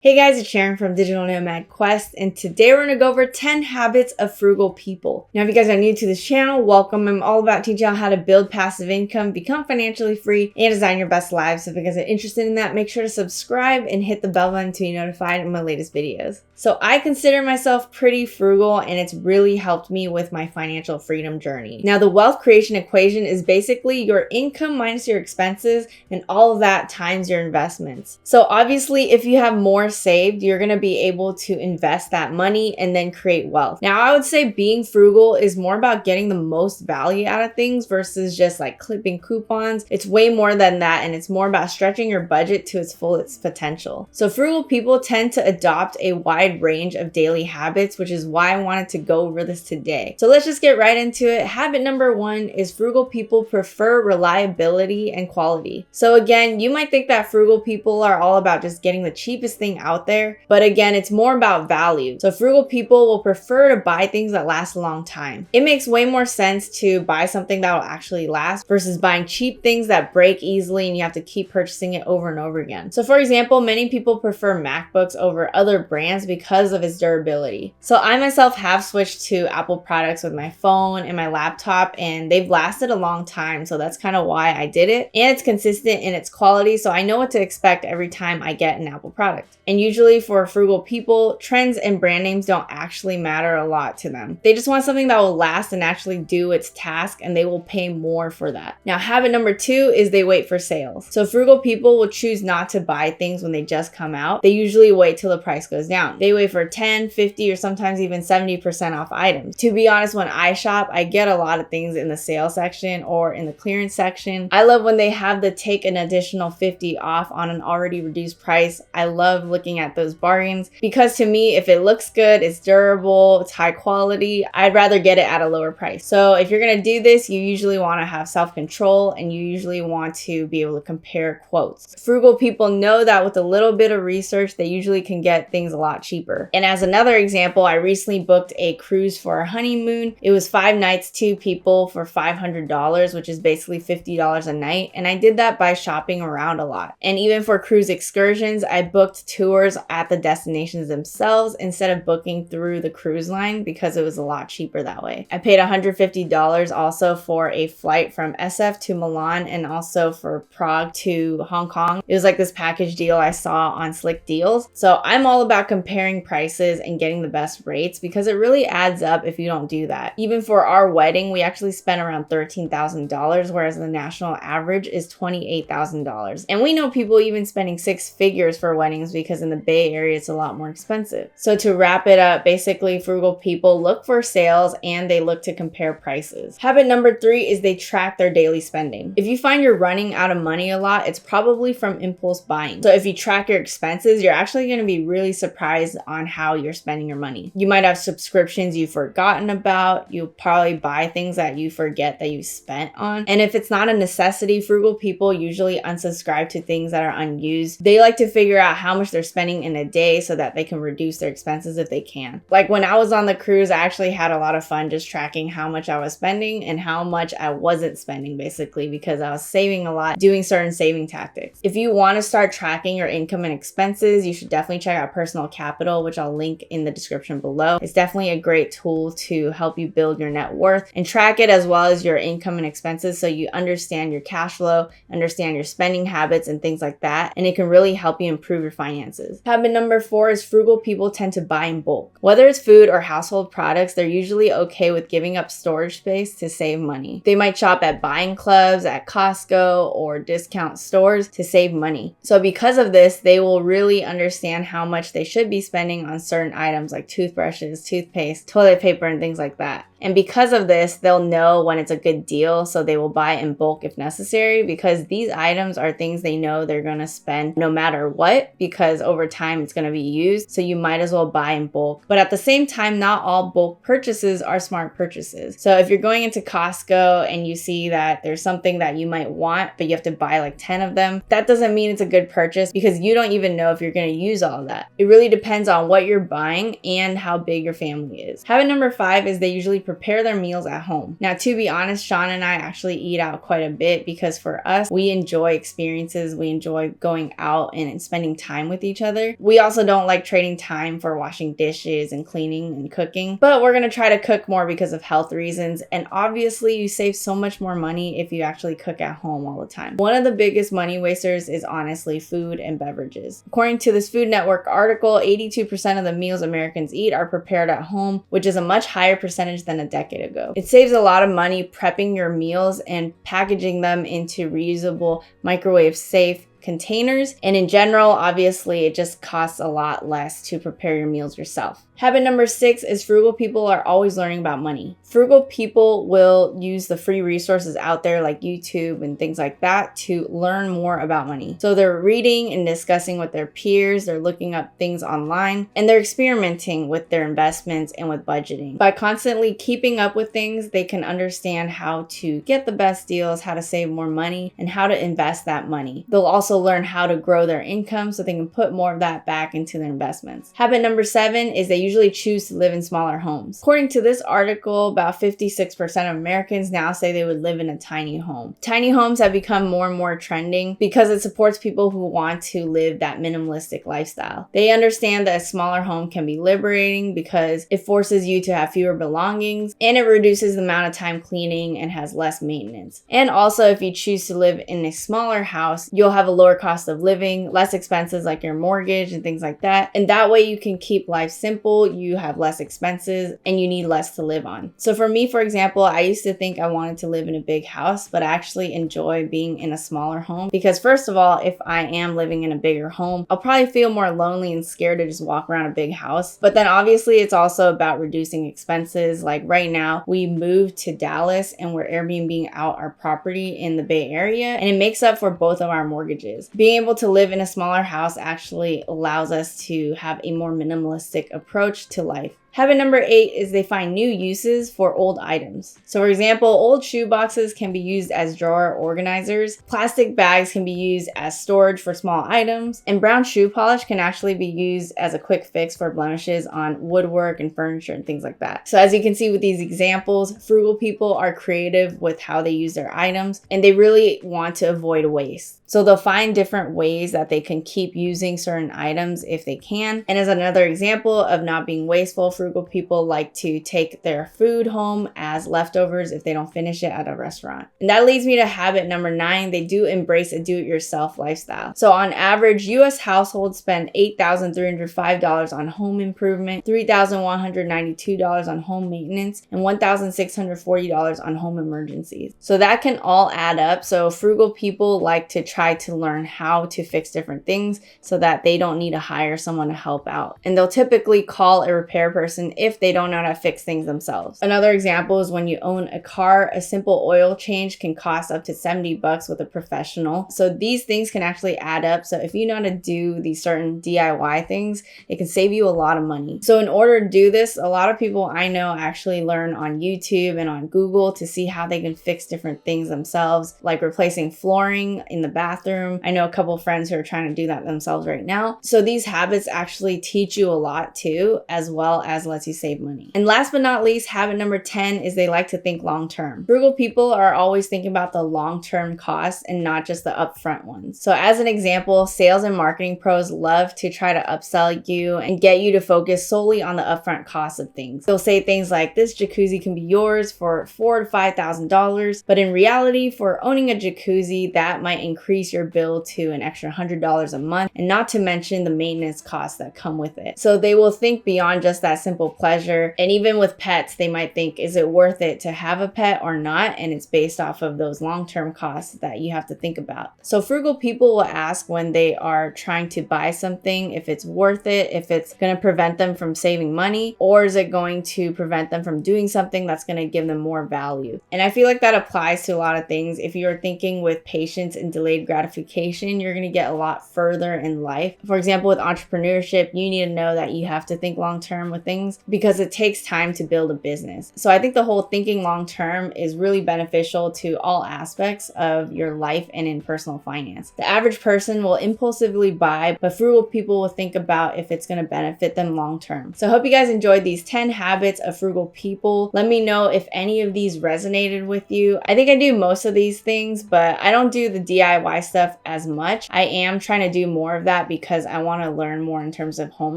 Hey guys, it's Sharon from Digital Nomad Quest, and today we're going to go over 10 habits of frugal people. Now, if you guys are new to this channel, welcome. I'm all about teaching you how to build passive income, become financially free, and design your best lives. So if you guys are interested in that, make sure to subscribe and hit the bell button to be notified of my latest videos. So I consider myself pretty frugal, and it's really helped me with my financial freedom journey. Now, the wealth creation equation is basically your income minus your expenses, and all of that times your investments. So obviously, if you have more saved, you're going to be able to invest that money and then create wealth. Now, I would say being frugal is more about getting the most value out of things versus just like clipping coupons. It's way more than that, and it's more about stretching your budget to its fullest potential. So frugal people tend to adopt a wide range of daily habits, which is why I wanted to go over this today. So let's just get right into it. Habit number 1 is frugal people prefer reliability and quality. So again, you might think that frugal people are all about just getting the cheapest thing out there, but again, it's more about value. So frugal people will prefer to buy things that last a long time. It makes way more sense to buy something that will actually last versus buying cheap things that break easily and you have to keep purchasing it over and over again. So for example, many people prefer MacBooks over other brands because of its durability. So I myself have switched to Apple products with my phone and my laptop, and they've lasted a long time. So that's kind of why I did it. And it's consistent in its quality, so I know what to expect every time I get an Apple product. And usually for frugal people, trends and brand names don't actually matter a lot to them. They just want something that will last and actually do its task, and they will pay more for that. Now, habit number 2 is they wait for sales. So frugal people will choose not to buy things when they just come out. They usually wait till the price goes down. They wait for 10, 50, or sometimes even 70% off items. To be honest, when I shop, I get a lot of things in the sale section or in the clearance section. I love when they have the take an additional 50 off on an already reduced price. I love looking at those bargains because to me, if it looks good, it's durable, it's high quality, I'd rather get it at a lower price. So if you're gonna do this, you usually wanna have self-control, and you usually want to be able to compare quotes. Frugal people know that with a little bit of research, they usually can get things a lot cheaper. And as another example, I recently booked a cruise for a honeymoon. It was 5 nights, 2 people for $500, which is basically $50 a night. And I did that by shopping around a lot. And even for cruise excursions, I booked tours at the destinations themselves instead of booking through the cruise line because it was a lot cheaper that way. I paid $150 also for a flight from SF to Milan and also for Prague to Hong Kong. It was like this package deal I saw on Slick Deals. So I'm all about comparing prices and getting the best rates because it really adds up if you don't do that. Even for our wedding, we actually spent around $13,000, whereas the national average is $28,000. And we know people even spending 6 figures for weddings because in the Bay Area, it's a lot more expensive. So to wrap it up, basically frugal people look for sales and they look to compare prices. Habit number 3 is they track their daily spending. If you find you're running out of money a lot, it's probably from impulse buying. So if you track your expenses, you're actually going to be really surprised on how you're spending your money. You might have subscriptions you've forgotten about. You'll probably buy things that you forget that you spent on. And if it's not a necessity, frugal people usually unsubscribe to things that are unused. They like to figure out how much they're spending in a day so that they can reduce their expenses if they can. Like when I was on the cruise, I actually had a lot of fun just tracking how much I was spending and how much I wasn't spending, basically, because I was saving a lot doing certain saving tactics. If you want to start tracking your income and expenses, you should definitely check out Personal Capital, which I'll link in the description below. It's definitely a great tool to help you build your net worth and track it as well as your income and expenses so you understand your cash flow, understand your spending habits and things like that, and it can really help you improve your finances. Habit number 4 is frugal people tend to buy in bulk. Whether it's food or household products, they're usually okay with giving up storage space to save money. They might shop at buying clubs, at Costco, or discount stores to save money. So because of this, they will really understand how much they should be spending on certain items like toothbrushes, toothpaste, toilet paper, and things like that. And because of this, they'll know when it's a good deal, so they will buy in bulk if necessary, because these items are things they know they're going to spend no matter what, because over time it's going to be used, so you might as well buy in bulk. But at the same time, not all bulk purchases are smart purchases. So if you're going into Costco and you see that there's something that you might want, but you have to buy like 10 of them, that doesn't mean it's a good purchase because you don't even know if you're going to use all of that. It really depends on what you're buying and how big your family is. Habit number 5 is they usually prepare their meals at home. Now, to be honest, Sean and I actually eat out quite a bit because for us, we enjoy experiences. We enjoy going out and spending time with each other. We also don't like trading time for washing dishes and cleaning and cooking, but we're going to try to cook more because of health reasons. And obviously, you save so much more money if you actually cook at home all the time. One of the biggest money wasters is honestly food and beverages. According to this Food Network article, 82% of the meals Americans eat are prepared at home, which is a much higher percentage than a decade ago. It saves a lot of money prepping your meals and packaging them into reusable, microwave safe containers. And in general, obviously, it just costs a lot less to prepare your meals yourself. Habit number 6 is frugal people are always learning about money. Frugal people will use the free resources out there like YouTube and things like that to learn more about money. So they're reading and discussing with their peers, they're looking up things online, and they're experimenting with their investments and with budgeting. By constantly keeping up with things, they can understand how to get the best deals, how to save more money, and how to invest that money. They'll also learn how to grow their income so they can put more of that back into their investments. Habit number 7 is they usually choose to live in smaller homes. According to this article, about 56% of Americans now say they would live in a tiny home. Tiny homes have become more and more trending because it supports people who want to live that minimalistic lifestyle. They understand that a smaller home can be liberating because it forces you to have fewer belongings and it reduces the amount of time cleaning and has less maintenance. And also, if you choose to live in a smaller house, you'll have a lower cost of living, less expenses like your mortgage and things like that. And that way you can keep life simple, you have less expenses, and you need less to live on. So for me, for example, I used to think I wanted to live in a big house, but I actually enjoy being in a smaller home because first of all, if I am living in a bigger home, I'll probably feel more lonely and scared to just walk around a big house. But then obviously it's also about reducing expenses. Like right now, we moved to Dallas and we're Airbnb-ing out our property in the Bay Area, and it makes up for both of our mortgages. Being able to live in a smaller house actually allows us to have a more minimalistic approach to life. Habit number 8 is they find new uses for old items. So for example, old shoe boxes can be used as drawer organizers, plastic bags can be used as storage for small items, and brown shoe polish can actually be used as a quick fix for blemishes on woodwork and furniture and things like that. So as you can see with these examples, frugal people are creative with how they use their items and they really want to avoid waste. So they'll find different ways that they can keep using certain items if they can. And as another example of not being wasteful, frugal people like to take their food home as leftovers if they don't finish it at a restaurant. And that leads me to habit number 9. They do embrace a do-it-yourself lifestyle. So on average, US households spend $8,305 on home improvement, $3,192 on home maintenance, and $1,640 on home emergencies. So that can all add up. So frugal people like to try to learn how to fix different things so that they don't need to hire someone to help out. And they'll typically call a repair person if they don't know how to fix things themselves. Another example is when you own a car, a simple oil change can cost up to $70 with a professional. So these things can actually add up. So if you know how to do these certain DIY things, it can save you a lot of money. So in order to do this, a lot of people I know actually learn on YouTube and on Google to see how they can fix different things themselves, like replacing flooring in the bathroom. I know a couple of friends who are trying to do that themselves right now. So these habits actually teach you a lot too, as well as lets you save money. And last but not least, habit number 10 is they like to think long term. Frugal people are always thinking about the long-term costs and not just the upfront ones. So as an example, sales and marketing pros love to try to upsell you and get you to focus solely on the upfront costs of things. They'll say things like, this jacuzzi can be yours for $4,000 to $5,000, but in reality, for owning a jacuzzi, that might increase your bill to an extra $100 a month, and not to mention the maintenance costs that come with it. So they will think beyond just that simple pleasure. And even with pets, they might think, is it worth it to have a pet or not? And it's based off of those long-term costs that you have to think about. So frugal people will ask when they are trying to buy something if it's worth it, if it's going to prevent them from saving money, or is it going to prevent them from doing something that's going to give them more value? And I feel like that applies to a lot of things. If you're thinking with patience and delayed gratification, you're going to get a lot further in life. For example, with entrepreneurship, you need to know that you have to think long term with things. things because it takes time to build a business. So I think the whole thinking long term is really beneficial to all aspects of your life and in personal finance. The average person will impulsively buy, but frugal people will think about if it's going to benefit them long term. So I hope you guys enjoyed these 10 habits of frugal people. Let me know if any of these resonated with you. I think I do most of these things, but I don't do the DIY stuff as much. I am trying to do more of that because I want to learn more in terms of home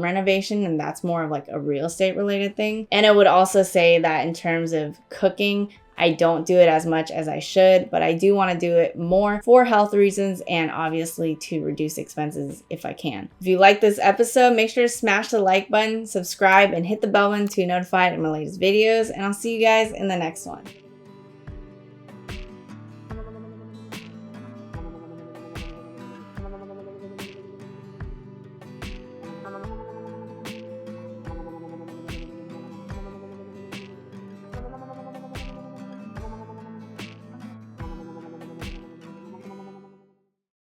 renovation, and that's more of like a real estate related thing. And I would also say that in terms of cooking, I don't do it as much as I should, but I do want to do it more for health reasons and obviously to reduce expenses if I can. If you like this episode, make sure to smash the like button, subscribe, and hit the bell button to be notified of my latest videos, and I'll see you guys in the next one.